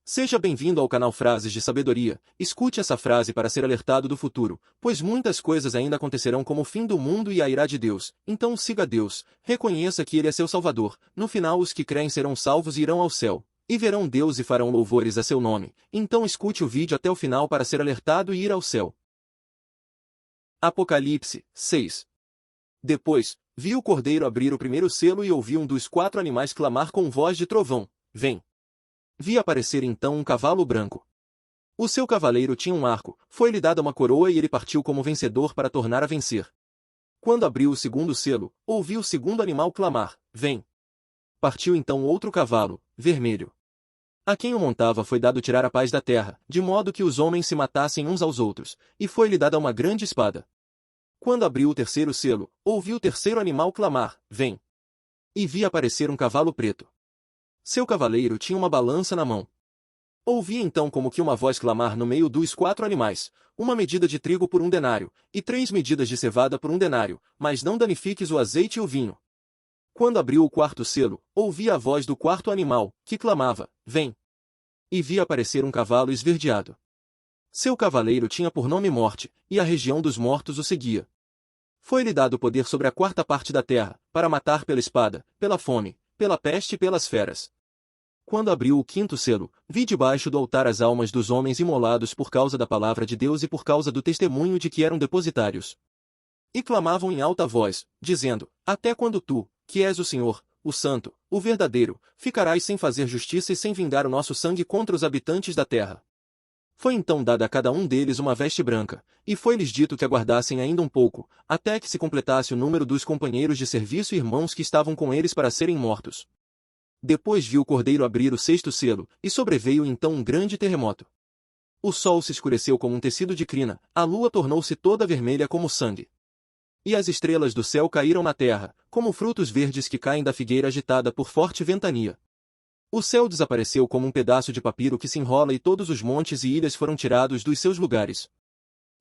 Seja bem-vindo ao canal Frases de Sabedoria. Escute essa frase para ser alertado do futuro, pois muitas coisas ainda acontecerão como o fim do mundo e a ira de Deus. Então siga Deus, reconheça que Ele é seu Salvador. No final os que creem serão salvos e irão ao céu, e verão Deus e farão louvores a seu nome. Então escute o vídeo até o final para ser alertado e ir ao céu. Apocalipse 6. Depois, vi o cordeiro abrir o primeiro selo e ouvi um dos 4 animais clamar com voz de trovão: Vem! Vi aparecer então um cavalo branco. O seu cavaleiro tinha um arco, foi-lhe dada uma coroa e ele partiu como vencedor para tornar a vencer. Quando abriu o segundo selo, ouvi o segundo animal clamar: Vem! Partiu então outro cavalo, vermelho. A quem o montava foi dado tirar a paz da terra, de modo que os homens se matassem uns aos outros, e foi-lhe dada uma grande espada. Quando abriu o terceiro selo, ouvi o terceiro animal clamar: Vem! E vi aparecer um cavalo preto. Seu cavaleiro tinha uma balança na mão. Ouvi então como que uma voz clamar no meio dos 4 animais: uma medida de trigo por 1 denário, e 3 medidas de cevada por 1 denário, mas não danifiques o azeite e o vinho. Quando abriu o quarto selo, ouvi a voz do quarto animal, que clamava: Vem! E vi aparecer um cavalo esverdeado. Seu cavaleiro tinha por nome Morte, e a região dos mortos o seguia. Foi-lhe dado poder sobre a 4ª parte da terra, para matar pela espada, pela fome, pela peste e pelas feras. Quando abriu o quinto selo, vi debaixo do altar as almas dos homens imolados por causa da palavra de Deus e por causa do testemunho de que eram depositários. E clamavam em alta voz, dizendo: Até quando tu, que és o Senhor, o Santo, o verdadeiro, ficarás sem fazer justiça e sem vingar o nosso sangue contra os habitantes da terra? Foi então dada a cada um deles uma veste branca, e foi-lhes dito que aguardassem ainda um pouco, até que se completasse o número dos companheiros de serviço e irmãos que estavam com eles para serem mortos. Depois viu o cordeiro abrir o 6º selo, e sobreveio então um grande terremoto. O sol se escureceu como um tecido de crina, a lua tornou-se toda vermelha como sangue. E as estrelas do céu caíram na terra, como frutos verdes que caem da figueira agitada por forte ventania. O céu desapareceu como um pedaço de papiro que se enrola e todos os montes e ilhas foram tirados dos seus lugares.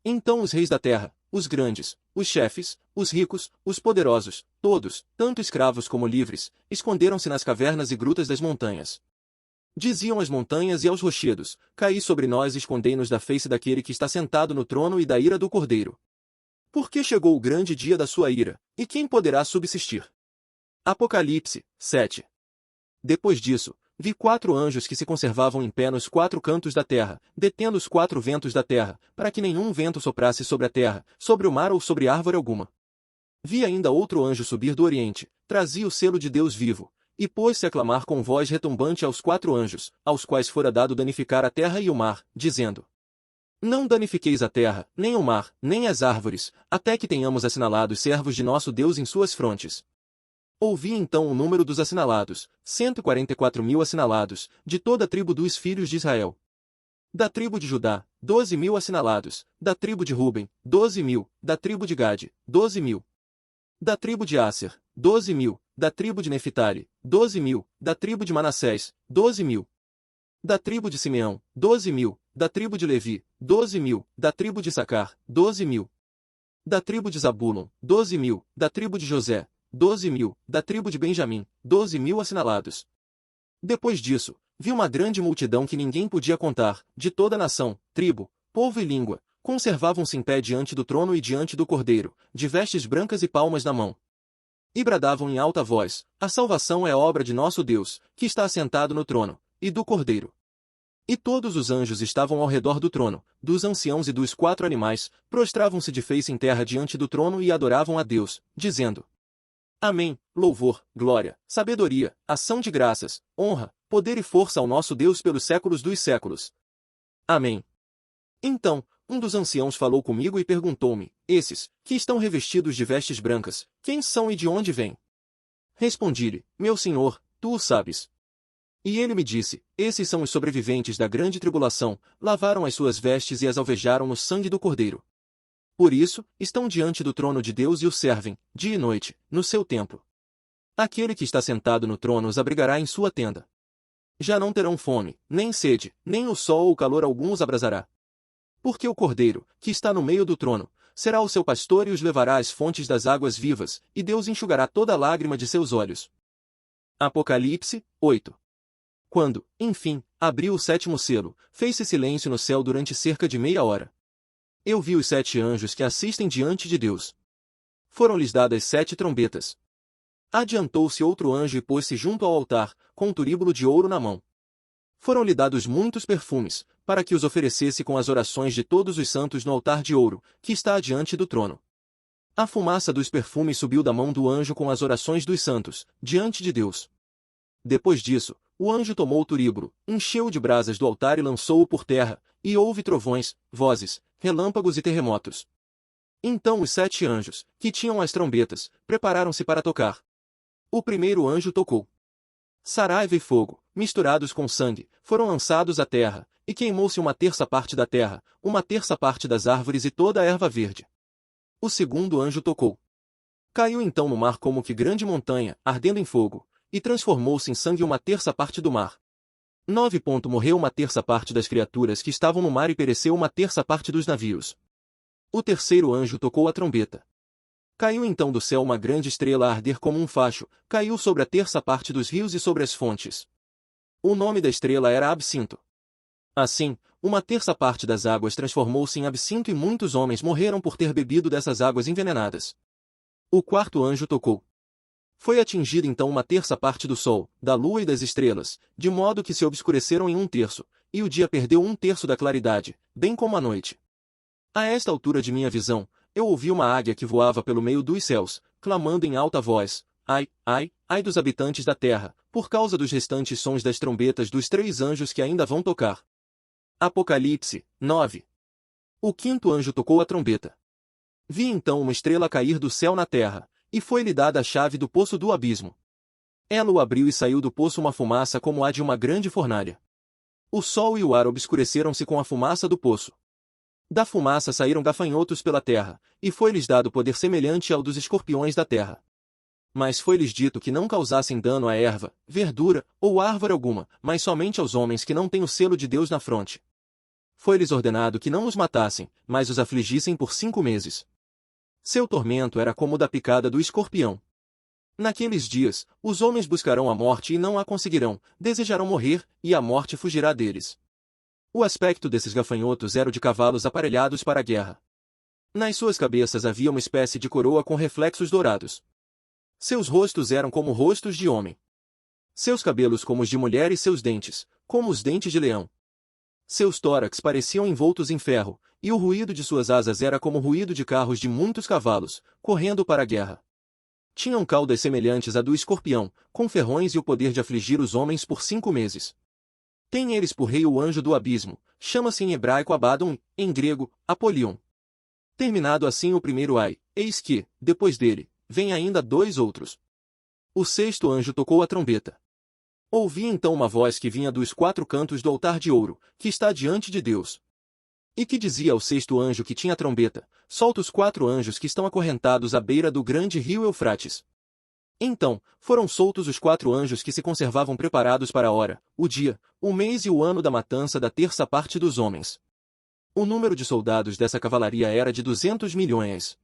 Então os reis da terra, os grandes, os chefes, os ricos, os poderosos, todos, tanto escravos como livres, esconderam-se nas cavernas e grutas das montanhas. Diziam às montanhas e aos rochedos: Caí sobre nós e escondei-nos da face daquele que está sentado no trono e da ira do cordeiro. Porque chegou o grande dia da sua ira, e quem poderá subsistir? Apocalipse 7. Depois disso, vi 4 anjos que se conservavam em pé nos 4 cantos da terra, detendo os 4 ventos da terra, para que nenhum vento soprasse sobre a terra, sobre o mar ou sobre árvore alguma. Vi ainda outro anjo subir do oriente, trazia o selo de Deus vivo, e pôs-se a clamar com voz retumbante aos 4 anjos, aos quais fora dado danificar a terra e o mar, dizendo: Não danifiqueis a terra, nem o mar, nem as árvores, até que tenhamos assinalados servos de nosso Deus em suas frontes. Ouvi então o número dos assinalados, 144.000 assinalados, de toda a tribo dos filhos de Israel. Da tribo de Judá, 12.000 assinalados, da tribo de Ruben, 12.000, da tribo de Gade, 12.000. Da tribo de Asser, 12.000, da tribo de Neftali, 12.000, da tribo de Manassés, 12.000. Da tribo de Simeão, 12.000, da tribo de Levi, 12.000, da tribo de Issacar, 12.000. Da tribo de Zabulon, 12.000, da tribo de José, 12.000, da tribo de Benjamim, 12.000 assinalados. Depois disso, vi uma grande multidão que ninguém podia contar, de toda nação, tribo, povo e língua, conservavam-se em pé diante do trono e diante do cordeiro, de vestes brancas e palmas na mão. E bradavam em alta voz: A salvação é obra de nosso Deus, que está assentado no trono, e do cordeiro. E todos os anjos estavam ao redor do trono, dos anciãos e dos 4 animais, prostravam-se de face em terra diante do trono e adoravam a Deus, dizendo: Amém, louvor, glória, sabedoria, ação de graças, honra, poder e força ao nosso Deus pelos séculos dos séculos. Amém. Então, um dos anciãos falou comigo e perguntou-me: Esses, que estão revestidos de vestes brancas, quem são e de onde vêm? Respondi-lhe: Meu senhor, tu o sabes. E ele me disse: Esses são os sobreviventes da grande tribulação, lavaram as suas vestes e as alvejaram no sangue do Cordeiro. Por isso, estão diante do trono de Deus e o servem, dia e noite, no seu templo. Aquele que está sentado no trono os abrigará em sua tenda. Já não terão fome, nem sede, nem o sol ou calor algum os abrasará. Porque o Cordeiro, que está no meio do trono, será o seu pastor e os levará às fontes das águas vivas, e Deus enxugará toda lágrima de seus olhos. Apocalipse 8. Quando, enfim, abriu o sétimo selo, fez-se silêncio no céu durante cerca de meia hora. Eu vi os 7 anjos que assistem diante de Deus. Foram-lhes dadas 7 trombetas. Adiantou-se outro anjo e pôs-se junto ao altar, com um turíbulo de ouro na mão. Foram-lhe dados muitos perfumes, para que os oferecesse com as orações de todos os santos no altar de ouro, que está adiante do trono. A fumaça dos perfumes subiu da mão do anjo com as orações dos santos, diante de Deus. Depois disso, o anjo tomou o turíbulo, encheu-o de brasas do altar e lançou-o por terra, e houve trovões, vozes, relâmpagos e terremotos. Então os 7 anjos, que tinham as trombetas, prepararam-se para tocar. O primeiro anjo tocou. Saraiva e fogo, misturados com sangue, foram lançados à terra, e queimou-se 1/3 parte da terra, 1/3 parte das árvores e toda a erva verde. O segundo anjo tocou. Caiu então no mar como que grande montanha, ardendo em fogo, e transformou-se em sangue 1/3 parte do mar. 9. Morreu 1/3 parte das criaturas que estavam no mar e pereceu 1/3 parte dos navios. O terceiro anjo tocou a trombeta. Caiu então do céu uma grande estrela a arder como um facho, caiu sobre a 1/3 parte dos rios e sobre as fontes. O nome da estrela era Absinto. Assim, 1/3 parte das águas transformou-se em absinto e muitos homens morreram por ter bebido dessas águas envenenadas. O quarto anjo tocou. Foi atingida então 1/3 parte do sol, da lua e das estrelas, de modo que se obscureceram em 1/3, e o dia perdeu 1/3 da claridade, bem como a noite. A esta altura de minha visão, eu ouvi uma águia que voava pelo meio dos céus, clamando em alta voz: ai, ai, ai dos habitantes da terra, por causa dos restantes sons das trombetas dos 3 anjos que ainda vão tocar. Apocalipse 9. O quinto anjo tocou a trombeta. Vi então uma estrela cair do céu na terra, e foi-lhe dada a chave do poço do abismo. Ela o abriu e saiu do poço uma fumaça como a de uma grande fornalha. O sol e o ar obscureceram-se com a fumaça do poço. Da fumaça saíram gafanhotos pela terra, e foi-lhes dado poder semelhante ao dos escorpiões da terra. Mas foi-lhes dito que não causassem dano à erva, verdura, ou árvore alguma, mas somente aos homens que não têm o selo de Deus na fronte. Foi-lhes ordenado que não os matassem, mas os afligissem por 5 meses. Seu tormento era como o da picada do escorpião. Naqueles dias, os homens buscarão a morte e não a conseguirão, desejarão morrer, e a morte fugirá deles. O aspecto desses gafanhotos era o de cavalos aparelhados para a guerra. Nas suas cabeças havia uma espécie de coroa com reflexos dourados. Seus rostos eram como rostos de homem. Seus cabelos como os de mulher e seus dentes, como os dentes de leão. Seus tórax pareciam envoltos em ferro, e o ruído de suas asas era como o ruído de carros de muitos cavalos, correndo para a guerra. Tinham caudas semelhantes à do escorpião, com ferrões e o poder de afligir os homens por 5 meses. Tem eles por rei o anjo do abismo, chama-se em hebraico Abaddon, em grego, Apolion. Terminado assim o primeiro ai, eis que, depois dele, vem ainda 2 outros. O sexto anjo tocou a trombeta. Ouvi então uma voz que vinha dos 4 cantos do altar de ouro, que está diante de Deus. E que dizia ao sexto anjo que tinha a trombeta: solta os 4 anjos que estão acorrentados à beira do grande rio Eufrates. Então, foram soltos os 4 anjos que se conservavam preparados para a hora, o dia, o mês e o ano da matança da 1/3 parte dos homens. O número de soldados dessa cavalaria era de 200 milhões.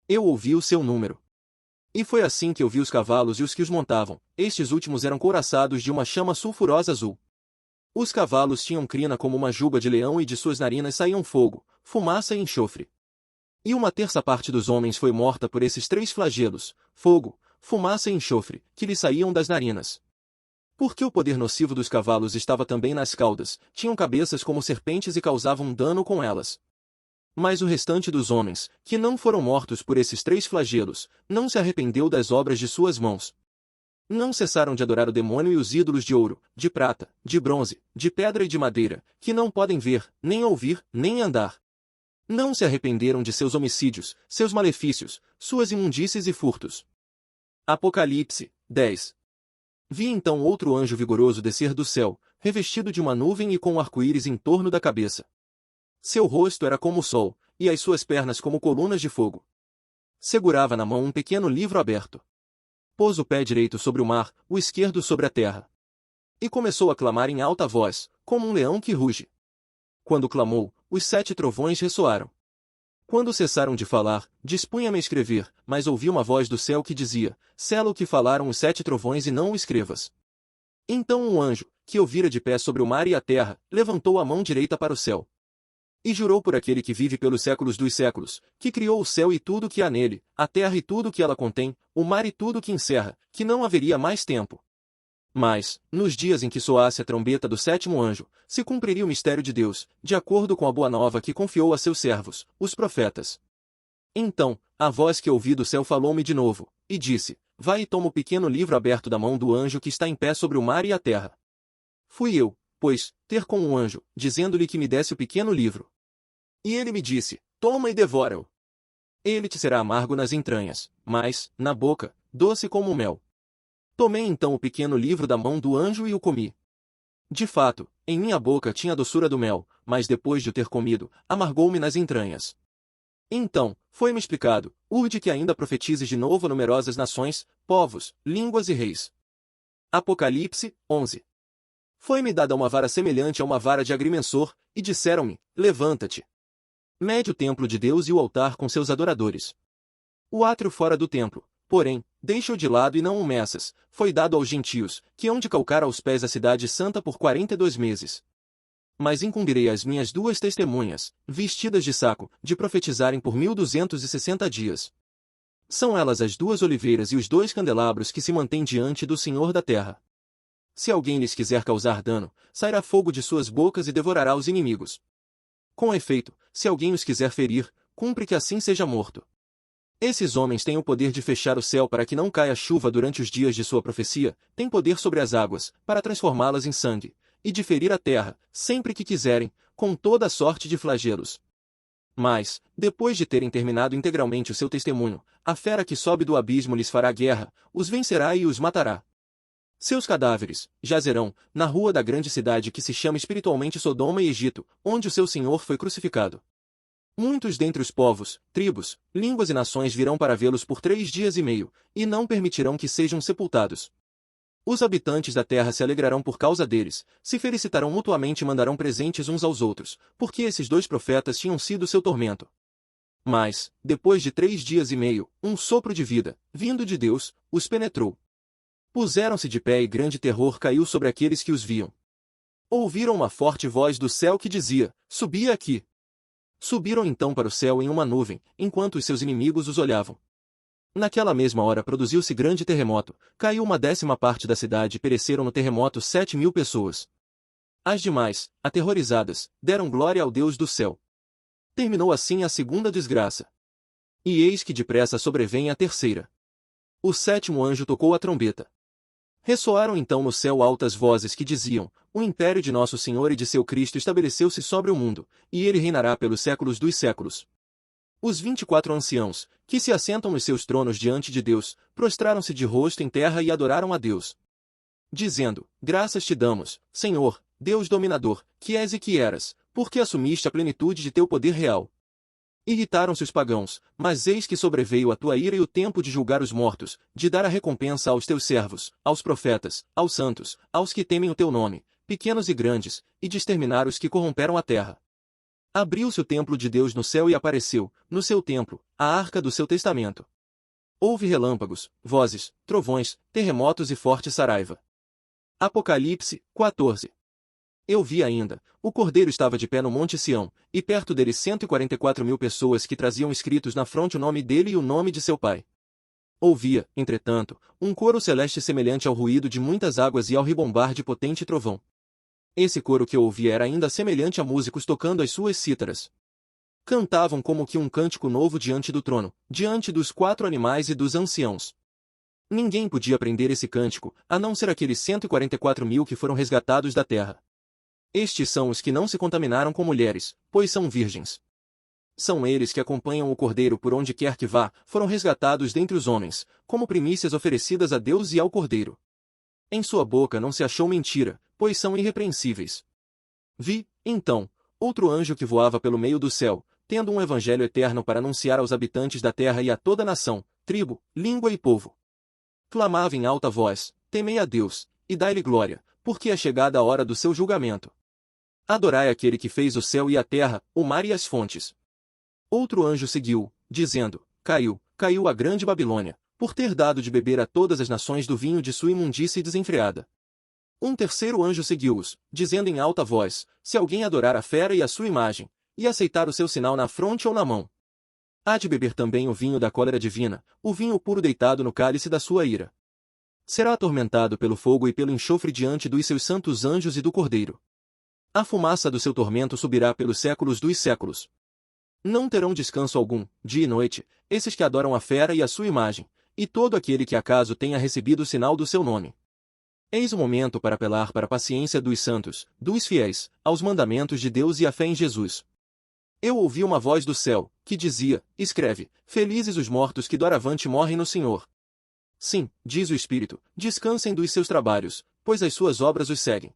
Eu ouvi o seu número. E foi assim que eu vi os cavalos e os que os montavam, estes últimos eram couraçados de uma chama sulfurosa azul. Os cavalos tinham crina como uma juba de leão e de suas narinas saíam fogo, fumaça e enxofre. E 1/3 parte dos homens foi morta por esses 3 flagelos, fogo, fumaça e enxofre, que lhe saíam das narinas. Porque o poder nocivo dos cavalos estava também nas caudas, tinham cabeças como serpentes e causavam dano com elas. Mas o restante dos homens, que não foram mortos por esses 3 flagelos, não se arrependeu das obras de suas mãos. Não cessaram de adorar o demônio e os ídolos de ouro, de prata, de bronze, de pedra e de madeira, que não podem ver, nem ouvir, nem andar. Não se arrependeram de seus homicídios, seus malefícios, suas imundícies e furtos. Apocalipse 10. Vi então outro anjo vigoroso descer do céu, revestido de uma nuvem e com um arco-íris em torno da cabeça. Seu rosto era como o sol, e as suas pernas como colunas de fogo. Segurava na mão um pequeno livro aberto. Pôs o pé direito sobre o mar, o esquerdo sobre a terra. E começou a clamar em alta voz, como um leão que ruge. Quando clamou, os 7 trovões ressoaram. Quando cessaram de falar, dispunha-me a escrever, mas ouvi uma voz do céu que dizia: sela o que falaram os 7 trovões e não o escrevas. Então um anjo, que eu vira de pé sobre o mar e a terra, levantou a mão direita para o céu. E jurou por aquele que vive pelos séculos dos séculos, que criou o céu e tudo que há nele, a terra e tudo que ela contém, o mar e tudo que encerra, que não haveria mais tempo. Mas, nos dias em que soasse a trombeta do sétimo anjo, se cumpriria o mistério de Deus, de acordo com a boa nova que confiou a seus servos, os profetas. Então, a voz que ouvi do céu falou-me de novo, e disse: Vai e toma o pequeno livro aberto da mão do anjo que está em pé sobre o mar e a terra. Fui eu, pois, ter com o anjo, dizendo-lhe que me desse o pequeno livro. E ele me disse: Toma e devora-o. Ele te será amargo nas entranhas, mas, na boca, doce como o mel. Tomei então o pequeno livro da mão do anjo e o comi. De fato, em minha boca tinha a doçura do mel, mas depois de o ter comido, amargou-me nas entranhas. Então, foi-me explicado: urge que ainda profetizes de novo a numerosas nações, povos, línguas e reis. Apocalipse 11. Foi-me dada uma vara semelhante a uma vara de agrimensor, e disseram-me: Levanta-te. Mede o templo de Deus e o altar com seus adoradores. O átrio fora do templo, porém, deixa-o de lado e não o meças, foi dado aos gentios, que hão de calcar aos pés a cidade santa por 42 meses. Mas incumbirei as minhas duas testemunhas, vestidas de saco, de profetizarem por 1260 dias. São elas as duas oliveiras e os dois candelabros que se mantêm diante do Senhor da terra. Se alguém lhes quiser causar dano, sairá fogo de suas bocas e devorará os inimigos. Com efeito, se alguém os quiser ferir, cumpre que assim seja morto. Esses homens têm o poder de fechar o céu para que não caia chuva durante os dias de sua profecia, têm poder sobre as águas, para transformá-las em sangue, e de ferir a terra, sempre que quiserem, com toda a sorte de flagelos. Mas, depois de terem terminado integralmente o seu testemunho, a fera que sobe do abismo lhes fará guerra, os vencerá e os matará. Seus cadáveres jazerão na rua da grande cidade que se chama espiritualmente Sodoma e Egito, onde o seu Senhor foi crucificado. Muitos dentre os povos, tribos, línguas e nações virão para vê-los por 3 dias e meio, e não permitirão que sejam sepultados. Os habitantes da terra se alegrarão por causa deles, se felicitarão mutuamente e mandarão presentes uns aos outros, porque esses dois profetas tinham sido seu tormento. Mas, depois de 3 dias e meio, um sopro de vida, vindo de Deus, os penetrou. Puseram-se de pé e grande terror caiu sobre aqueles que os viam. Ouviram uma forte voz do céu que dizia: Subi aqui. Subiram então para o céu em uma nuvem, enquanto os seus inimigos os olhavam. Naquela mesma hora produziu-se grande terremoto, caiu 1/10 da cidade e pereceram no terremoto 7.000 pessoas. As demais, aterrorizadas, deram glória ao Deus do céu. Terminou assim a segunda desgraça. E eis que depressa sobrevém a terceira. O sétimo anjo tocou a trombeta. Ressoaram então no céu altas vozes que diziam: O império de nosso Senhor e de seu Cristo estabeleceu-se sobre o mundo, e ele reinará pelos séculos dos séculos. Os 24 anciãos, que se assentam nos seus tronos diante de Deus, prostraram-se de rosto em terra e adoraram a Deus, dizendo: Graças te damos, Senhor, Deus dominador, que és e que eras, porque assumiste a plenitude de teu poder real. Irritaram-se os pagãos, mas eis que sobreveio a tua ira e o tempo de julgar os mortos, de dar a recompensa aos teus servos, aos profetas, aos santos, aos que temem o teu nome, pequenos e grandes, e de exterminar os que corromperam a terra. Abriu-se o templo de Deus no céu e apareceu, no seu templo, a arca do seu testamento. Houve relâmpagos, vozes, trovões, terremotos e forte saraiva. Apocalipse 14. Eu vi ainda, o Cordeiro estava de pé no monte Sião, e perto dele 144.000 pessoas que traziam escritos na fronte o nome dele e o nome de seu pai. Ouvia, entretanto, um coro celeste semelhante ao ruído de muitas águas e ao ribombar de potente trovão. Esse coro que eu ouvia era ainda semelhante a músicos tocando as suas cítaras. Cantavam como que um cântico novo diante do trono, diante dos 4 animais e dos anciãos. Ninguém podia aprender esse cântico, a não ser aqueles 144.000 que foram resgatados da terra. Estes são os que não se contaminaram com mulheres, pois são virgens. São eles que acompanham o Cordeiro por onde quer que vá, foram resgatados dentre os homens, como primícias oferecidas a Deus e ao Cordeiro. Em sua boca não se achou mentira, pois são irrepreensíveis. Vi, então, outro anjo que voava pelo meio do céu, tendo um evangelho eterno para anunciar aos habitantes da terra e a toda nação, tribo, língua e povo. Clamava em alta voz: Temei a Deus, e dai-lhe glória, porque é chegada a hora do seu julgamento. Adorai aquele que fez o céu e a terra, o mar e as fontes. Outro anjo seguiu, dizendo: Caiu, caiu a grande Babilônia, por ter dado de beber a todas as nações do vinho de sua imundícia desenfreada. Um terceiro anjo seguiu-os, dizendo em alta voz: se alguém adorar a fera e a sua imagem, e aceitar o seu sinal na fronte ou na mão, há de beber também o vinho da cólera divina, o vinho puro deitado no cálice da sua ira. Será atormentado pelo fogo e pelo enxofre diante dos seus santos anjos e do Cordeiro. A fumaça do seu tormento subirá pelos séculos dos séculos. Não terão descanso algum, dia e noite, esses que adoram a fera e a sua imagem, e todo aquele que acaso tenha recebido o sinal do seu nome. Eis o momento para apelar para a paciência dos santos, dos fiéis, aos mandamentos de Deus e à fé em Jesus. Eu ouvi uma voz do céu, que dizia: escreve, felizes os mortos que doravante morrem no Senhor. Sim, diz o Espírito, descansem dos seus trabalhos, pois as suas obras os seguem.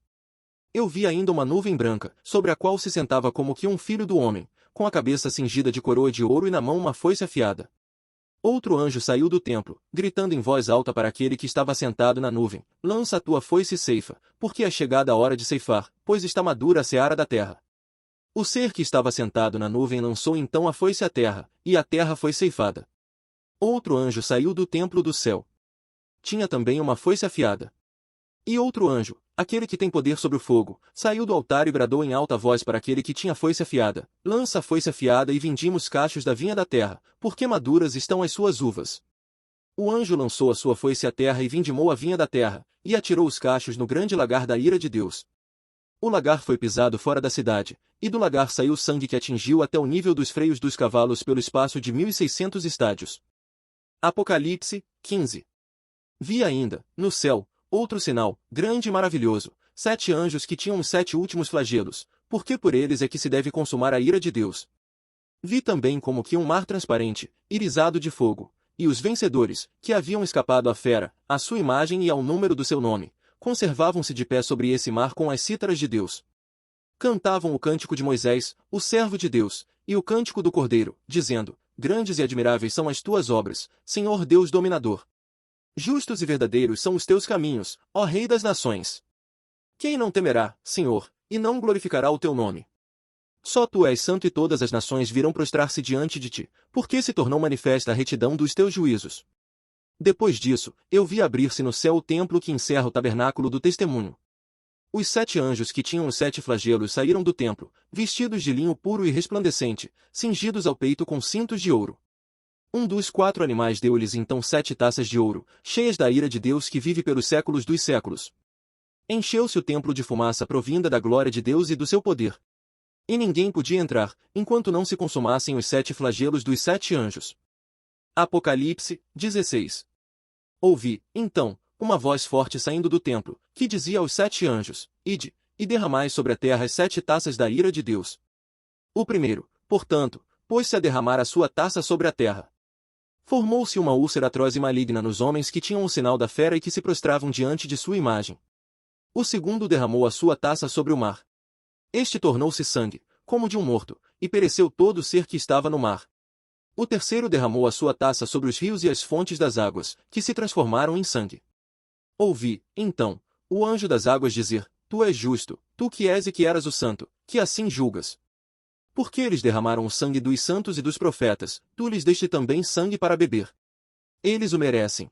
Eu vi ainda uma nuvem branca, sobre a qual se sentava como que um filho do homem, com a cabeça cingida de coroa de ouro e na mão uma foice afiada. Outro anjo saiu do templo, gritando em voz alta para aquele que estava sentado na nuvem: lança a tua foice e ceifa, porque é chegada a hora de ceifar, pois está madura a seara da terra. O ser que estava sentado na nuvem lançou então a foice à terra, e a terra foi ceifada. Outro anjo saiu do templo do céu. Tinha também uma foice afiada. E outro anjo, aquele que tem poder sobre o fogo, saiu do altar e bradou em alta voz para aquele que tinha foice afiada: lança a foice afiada e vindima os cachos da vinha da terra, porque maduras estão as suas uvas. O anjo lançou a sua foice à terra e vindimou a vinha da terra, e atirou os cachos no grande lagar da ira de Deus. O lagar foi pisado fora da cidade, e do lagar saiu sangue que atingiu até o nível dos freios dos cavalos pelo espaço de 1.600 estádios. Apocalipse 15. Vi ainda, no céu, outro sinal, grande e maravilhoso, 7 anjos que tinham os 7 últimos flagelos, porque por eles é que se deve consumar a ira de Deus. Vi também como que um mar transparente, irisado de fogo, e os vencedores, que haviam escapado à fera, à sua imagem e ao número do seu nome, conservavam-se de pé sobre esse mar com as cítaras de Deus. Cantavam o cântico de Moisés, o servo de Deus, e o cântico do Cordeiro, dizendo: grandes e admiráveis são as tuas obras, Senhor Deus dominador. Justos e verdadeiros são os teus caminhos, ó Rei das nações. Quem não temerá, Senhor, e não glorificará o teu nome? Só tu és santo e todas as nações virão prostrar-se diante de ti, porque se tornou manifesta a retidão dos teus juízos. Depois disso, eu vi abrir-se no céu o templo que encerra o tabernáculo do testemunho. Os 7 anjos que tinham os 7 flagelos saíram do templo, vestidos de linho puro e resplandecente, cingidos ao peito com cintos de ouro. Um dos 4 animais deu-lhes então 7 taças de ouro, cheias da ira de Deus que vive pelos séculos dos séculos. Encheu-se o templo de fumaça provinda da glória de Deus e do seu poder. E ninguém podia entrar, enquanto não se consumassem os 7 flagelos dos 7 anjos. Apocalipse 16. Ouvi, então, uma voz forte saindo do templo, que dizia aos 7 anjos: ide, e derramai sobre a terra as 7 taças da ira de Deus. O primeiro, portanto, pôs-se a derramar a sua taça sobre a terra. Formou-se uma úlcera atroz e maligna nos homens que tinham o sinal da fera e que se prostravam diante de sua imagem. O segundo derramou a sua taça sobre o mar. Este tornou-se sangue, como de um morto, e pereceu todo o ser que estava no mar. O terceiro derramou a sua taça sobre os rios e as fontes das águas, que se transformaram em sangue. Ouvi, então, o anjo das águas dizer: tu és justo, tu que és e que eras o santo, que assim julgas. Porque eles derramaram o sangue dos santos e dos profetas, tu lhes deste também sangue para beber. Eles o merecem.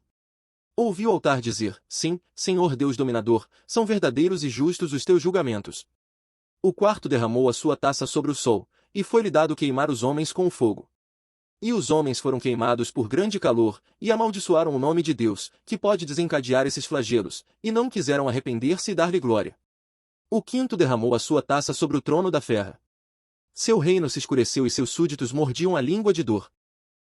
Ouvi o altar dizer: sim, Senhor Deus dominador, são verdadeiros e justos os teus julgamentos. O quarto derramou a sua taça sobre o sol, e foi-lhe dado queimar os homens com o fogo. E os homens foram queimados por grande calor, e amaldiçoaram o nome de Deus, que pode desencadear esses flagelos, e não quiseram arrepender-se e dar-lhe glória. O quinto derramou a sua taça sobre o trono da ferra. Seu reino se escureceu e seus súditos mordiam a língua de dor.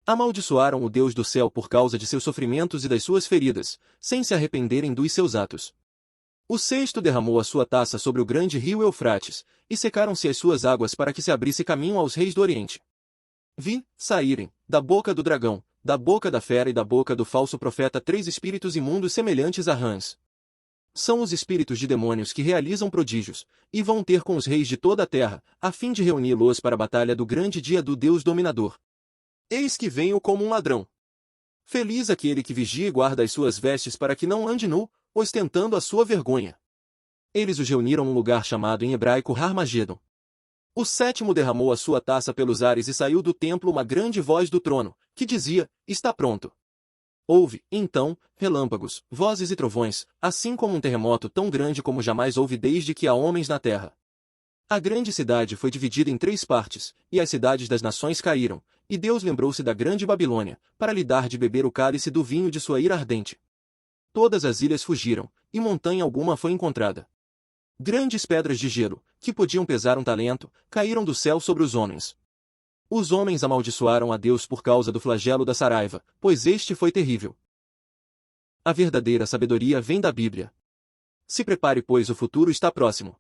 Amaldiçoaram o Deus do céu por causa de seus sofrimentos e das suas feridas, sem se arrependerem dos seus atos. O sexto derramou a sua taça sobre o grande rio Eufrates, e secaram-se as suas águas para que se abrisse caminho aos reis do Oriente. Vi saírem, da boca do dragão, da boca da fera e da boca do falso profeta 3 espíritos imundos semelhantes a rãs. São os espíritos de demônios que realizam prodígios, e vão ter com os reis de toda a terra, a fim de reuni-los para a batalha do grande dia do Deus dominador. Eis que venho como um ladrão. Feliz aquele que vigia e guarda as suas vestes para que não ande nu, ostentando a sua vergonha. Eles os reuniram num lugar chamado em hebraico Harmagedon. O sétimo derramou a sua taça pelos ares e saiu do templo uma grande voz do trono, que dizia: está pronto. Houve, então, relâmpagos, vozes e trovões, assim como um terremoto tão grande como jamais houve desde que há homens na terra. A grande cidade foi dividida em 3 partes, e as cidades das nações caíram, e Deus lembrou-se da grande Babilônia, para lhe dar de beber o cálice do vinho de sua ira ardente. Todas as ilhas fugiram, e montanha alguma foi encontrada. Grandes pedras de gelo, que podiam pesar um talento, caíram do céu sobre os homens. Os homens amaldiçoaram a Deus por causa do flagelo da Saraiva, pois este foi terrível. A verdadeira sabedoria vem da Bíblia. Se prepare, pois o futuro está próximo.